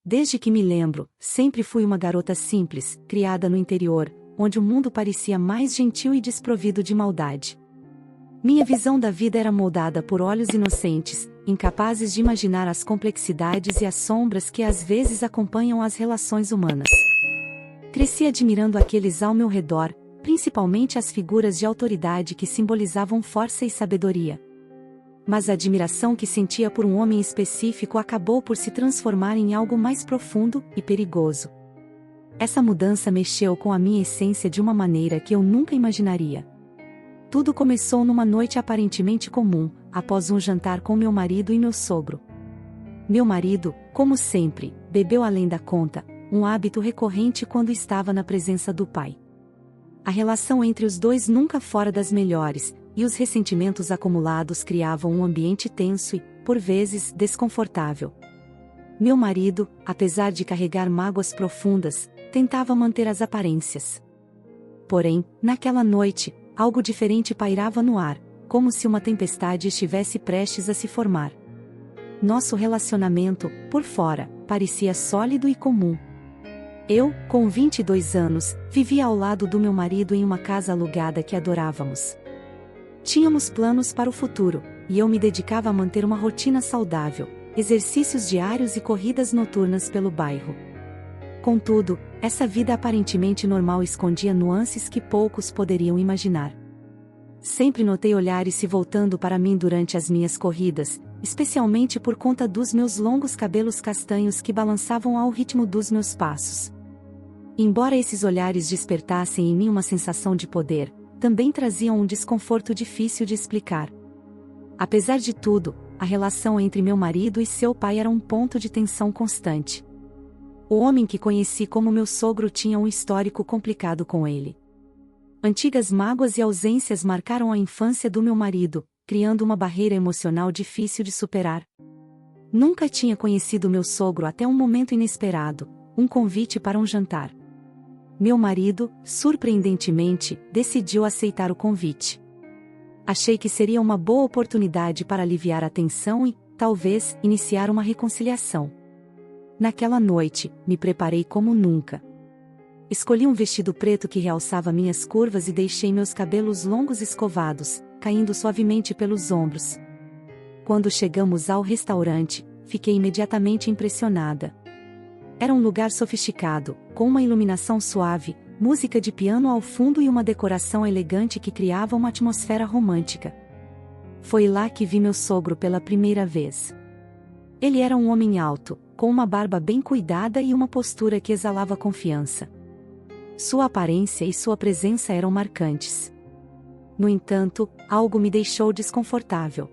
Desde que me lembro, sempre fui uma garota simples, criada no interior, onde o mundo parecia mais gentil e desprovido de maldade. Minha visão da vida era moldada por olhos inocentes, incapazes de imaginar as complexidades e as sombras que às vezes acompanham as relações humanas. Cresci admirando aqueles ao meu redor, principalmente as figuras de autoridade que simbolizavam força e sabedoria. Mas a admiração que sentia por um homem específico acabou por se transformar em algo mais profundo e perigoso. Essa mudança mexeu com a minha essência de uma maneira que eu nunca imaginaria. Tudo começou numa noite aparentemente comum, após um jantar com meu marido e meu sogro. Meu marido, como sempre, bebeu além da conta, um hábito recorrente quando estava na presença do pai. A relação entre os dois nunca fora das melhores, e os ressentimentos acumulados criavam um ambiente tenso e, por vezes, desconfortável. Meu marido, apesar de carregar mágoas profundas, tentava manter as aparências. Porém, naquela noite, algo diferente pairava no ar, como se uma tempestade estivesse prestes a se formar. Nosso relacionamento, por fora, parecia sólido e comum. Eu, com 22 anos, vivia ao lado do meu marido em uma casa alugada que adorávamos. Tínhamos planos para o futuro, e eu me dedicava a manter uma rotina saudável, exercícios diários e corridas noturnas pelo bairro. Contudo, essa vida aparentemente normal escondia nuances que poucos poderiam imaginar. Sempre notei olhares se voltando para mim durante as minhas corridas, especialmente por conta dos meus longos cabelos castanhos que balançavam ao ritmo dos meus passos. Embora esses olhares despertassem em mim uma sensação de poder, também traziam um desconforto difícil de explicar. Apesar de tudo, a relação entre meu marido e seu pai era um ponto de tensão constante. O homem que conheci como meu sogro tinha um histórico complicado com ele. Antigas mágoas e ausências marcaram a infância do meu marido, criando uma barreira emocional difícil de superar. Nunca tinha conhecido meu sogro até um momento inesperado, um convite para um jantar. Meu marido, surpreendentemente, decidiu aceitar o convite. Achei que seria uma boa oportunidade para aliviar a tensão e, talvez, iniciar uma reconciliação. Naquela noite, me preparei como nunca. Escolhi um vestido preto que realçava minhas curvas e deixei meus cabelos longos escovados, caindo suavemente pelos ombros. Quando chegamos ao restaurante, fiquei imediatamente impressionada. Era um lugar sofisticado, com uma iluminação suave, música de piano ao fundo e uma decoração elegante que criava uma atmosfera romântica. Foi lá que vi meu sogro pela primeira vez. Ele era um homem alto, com uma barba bem cuidada e uma postura que exalava confiança. Sua aparência e sua presença eram marcantes. No entanto, algo me deixou desconfortável.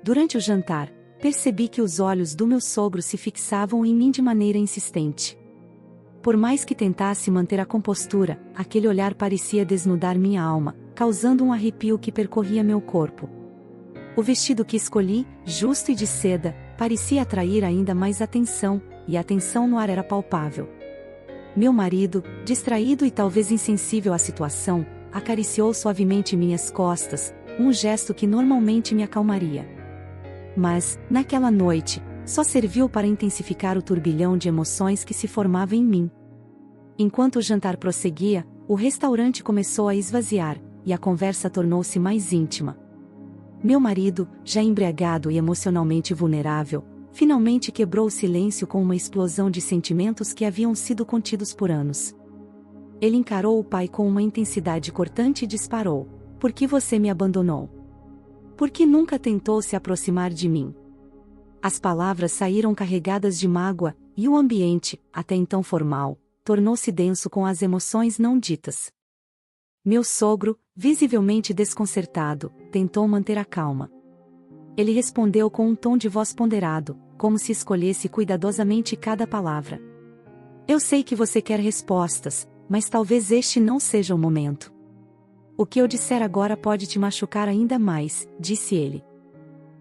Durante o jantar, percebi que os olhos do meu sogro se fixavam em mim de maneira insistente. Por mais que tentasse manter a compostura, aquele olhar parecia desnudar minha alma, causando um arrepio que percorria meu corpo. O vestido que escolhi, justo e de seda, parecia atrair ainda mais atenção, e a tensão no ar era palpável. Meu marido, distraído e talvez insensível à situação, acariciou suavemente minhas costas, um gesto que normalmente me acalmaria. Mas, naquela noite, só serviu para intensificar o turbilhão de emoções que se formava em mim. Enquanto o jantar prosseguia, o restaurante começou a esvaziar, e a conversa tornou-se mais íntima. Meu marido, já embriagado e emocionalmente vulnerável, finalmente quebrou o silêncio com uma explosão de sentimentos que haviam sido contidos por anos. Ele encarou o pai com uma intensidade cortante e disparou: "Por que você me abandonou? Por que nunca tentou se aproximar de mim?" As palavras saíram carregadas de mágoa, e o ambiente, até então formal, tornou-se denso com as emoções não ditas. Meu sogro, visivelmente desconcertado, tentou manter a calma. Ele respondeu com um tom de voz ponderado, como se escolhesse cuidadosamente cada palavra. "Eu sei que você quer respostas, mas talvez este não seja o momento. O que eu disser agora pode te machucar ainda mais", disse ele.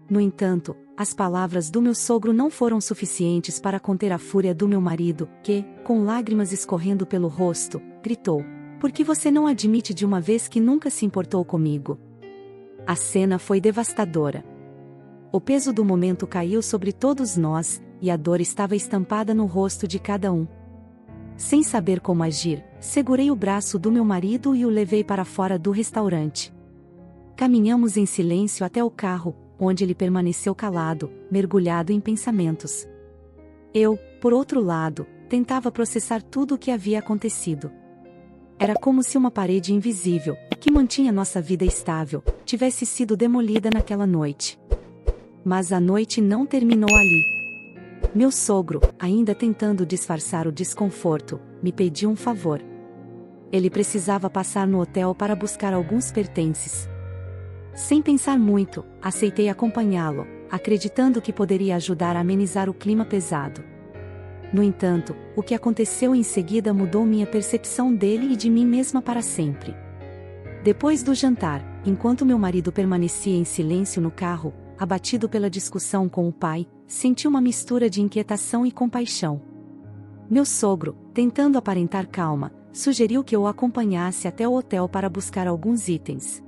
No entanto, as palavras do meu sogro não foram suficientes para conter a fúria do meu marido, que, com lágrimas escorrendo pelo rosto, gritou: "Por que você não admite de uma vez que nunca se importou comigo?" A cena foi devastadora. O peso do momento caiu sobre todos nós, e a dor estava estampada no rosto de cada um. Sem saber como agir, segurei o braço do meu marido e o levei para fora do restaurante. Caminhamos em silêncio até o carro, onde ele permaneceu calado, mergulhado em pensamentos. Eu, por outro lado, tentava processar tudo o que havia acontecido. Era como se uma parede invisível, que mantinha nossa vida estável, tivesse sido demolida naquela noite. Mas a noite não terminou ali. Meu sogro, ainda tentando disfarçar o desconforto, me pediu um favor. Ele precisava passar no hotel para buscar alguns pertences. Sem pensar muito, aceitei acompanhá-lo, acreditando que poderia ajudar a amenizar o clima pesado. No entanto, o que aconteceu em seguida mudou minha percepção dele e de mim mesma para sempre. Depois do jantar, enquanto meu marido permanecia em silêncio no carro, abatido pela discussão com o pai, senti uma mistura de inquietação e compaixão. Meu sogro, tentando aparentar calma, sugeriu que eu o acompanhasse até o hotel para buscar alguns itens.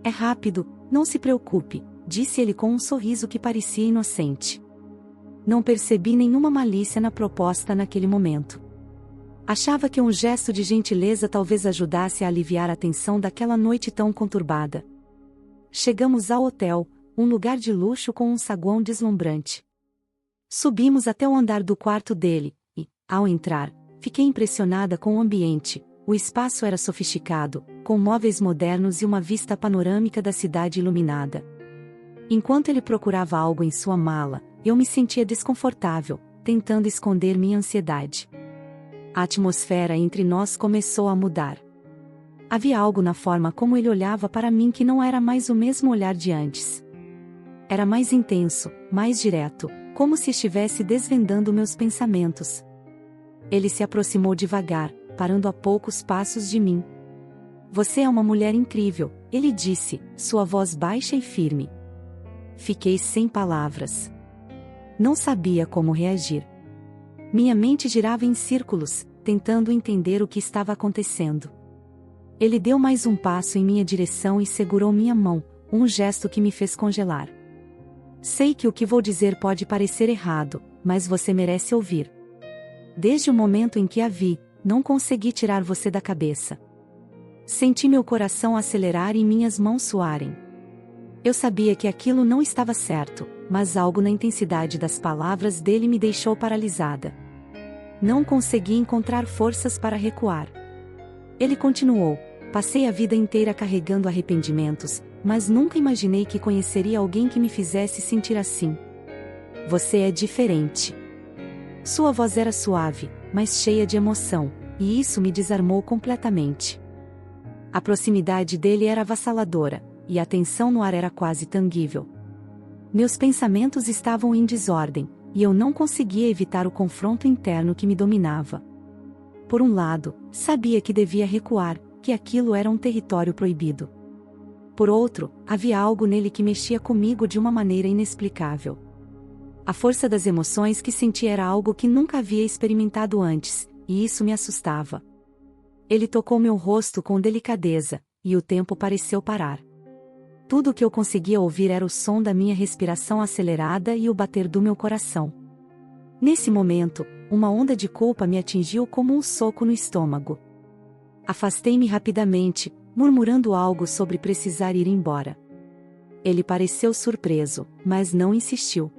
É rápido, não se preocupe, disse ele com um sorriso que parecia inocente. Não percebi nenhuma malícia na proposta naquele momento. Achava que um gesto de gentileza talvez ajudasse a aliviar a tensão daquela noite tão conturbada. Chegamos ao hotel, um lugar de luxo com um saguão deslumbrante. Subimos até o andar do quarto dele, e, ao entrar, fiquei impressionada com o ambiente. O espaço era sofisticado, com móveis modernos e uma vista panorâmica da cidade iluminada. Enquanto ele procurava algo em sua mala, eu me sentia desconfortável, tentando esconder minha ansiedade. A atmosfera entre nós começou a mudar. Havia algo na forma como ele olhava para mim que não era mais o mesmo olhar de antes. Era mais intenso, mais direto, como se estivesse desvendando meus pensamentos. Ele se aproximou devagar, parando a poucos passos de mim. Você é uma mulher incrível, ele disse, sua voz baixa e firme. Fiquei sem palavras. Não sabia como reagir. Minha mente girava em círculos, tentando entender o que estava acontecendo. Ele deu mais um passo em minha direção e segurou minha mão, um gesto que me fez congelar. Sei que o que vou dizer pode parecer errado, mas você merece ouvir. Desde o momento em que a vi, não consegui tirar você da cabeça. Senti meu coração acelerar e minhas mãos suarem. Eu sabia que aquilo não estava certo, mas algo na intensidade das palavras dele me deixou paralisada. Não consegui encontrar forças para recuar. Ele continuou: passei a vida inteira carregando arrependimentos, mas nunca imaginei que conheceria alguém que me fizesse sentir assim. Você é diferente. Sua voz era suave, mas cheia de emoção, e isso me desarmou completamente. A proximidade dele era avassaladora, e a tensão no ar era quase tangível. Meus pensamentos estavam em desordem, e eu não conseguia evitar o confronto interno que me dominava. Por um lado, sabia que devia recuar, que aquilo era um território proibido. Por outro, havia algo nele que mexia comigo de uma maneira inexplicável. A força das emoções que senti era algo que nunca havia experimentado antes, e isso me assustava. Ele tocou meu rosto com delicadeza, e o tempo pareceu parar. Tudo o que eu conseguia ouvir era o som da minha respiração acelerada e o bater do meu coração. Nesse momento, uma onda de culpa me atingiu como um soco no estômago. Afastei-me rapidamente, murmurando algo sobre precisar ir embora. Ele pareceu surpreso, mas não insistiu.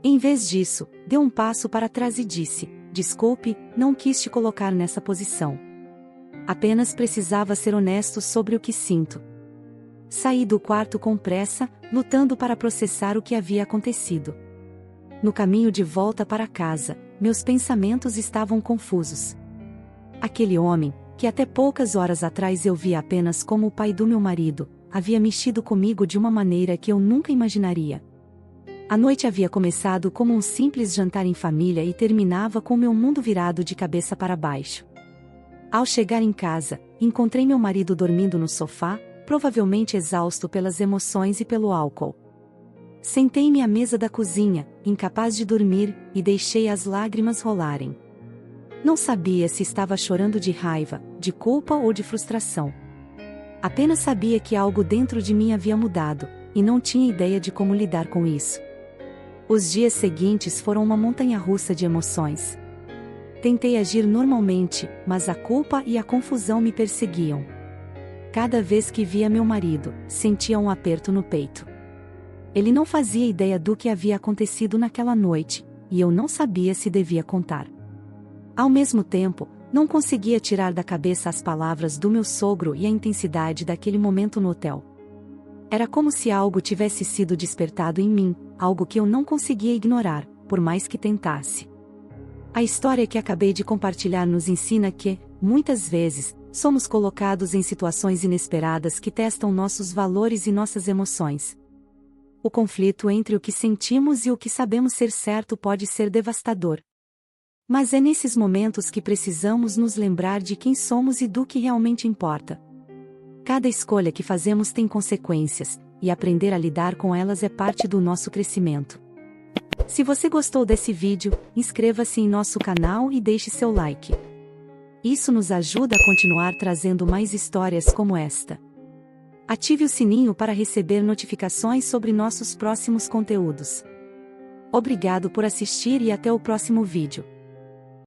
Em vez disso, deu um passo para trás e disse: desculpe, não quis te colocar nessa posição. Apenas precisava ser honesto sobre o que sinto. Saí do quarto com pressa, lutando para processar o que havia acontecido. No caminho de volta para casa, meus pensamentos estavam confusos. Aquele homem, que até poucas horas atrás eu via apenas como o pai do meu marido, havia mexido comigo de uma maneira que eu nunca imaginaria. A noite havia começado como um simples jantar em família e terminava com meu mundo virado de cabeça para baixo. Ao chegar em casa, encontrei meu marido dormindo no sofá, provavelmente exausto pelas emoções e pelo álcool. Sentei-me à mesa da cozinha, incapaz de dormir, e deixei as lágrimas rolarem. Não sabia se estava chorando de raiva, de culpa ou de frustração. Apenas sabia que algo dentro de mim havia mudado, e não tinha ideia de como lidar com isso. Os dias seguintes foram uma montanha-russa de emoções. Tentei agir normalmente, mas a culpa e a confusão me perseguiam. Cada vez que via meu marido, sentia um aperto no peito. Ele não fazia ideia do que havia acontecido naquela noite, e eu não sabia se devia contar. Ao mesmo tempo, não conseguia tirar da cabeça as palavras do meu sogro e a intensidade daquele momento no hotel. Era como se algo tivesse sido despertado em mim, algo que eu não conseguia ignorar, por mais que tentasse. A história que acabei de compartilhar nos ensina que, muitas vezes, somos colocados em situações inesperadas que testam nossos valores e nossas emoções. O conflito entre o que sentimos e o que sabemos ser certo pode ser devastador. Mas é nesses momentos que precisamos nos lembrar de quem somos e do que realmente importa. Cada escolha que fazemos tem consequências, e aprender a lidar com elas é parte do nosso crescimento. Se você gostou desse vídeo, inscreva-se em nosso canal e deixe seu like. Isso nos ajuda a continuar trazendo mais histórias como esta. Ative o sininho para receber notificações sobre nossos próximos conteúdos. Obrigado por assistir e até o próximo vídeo.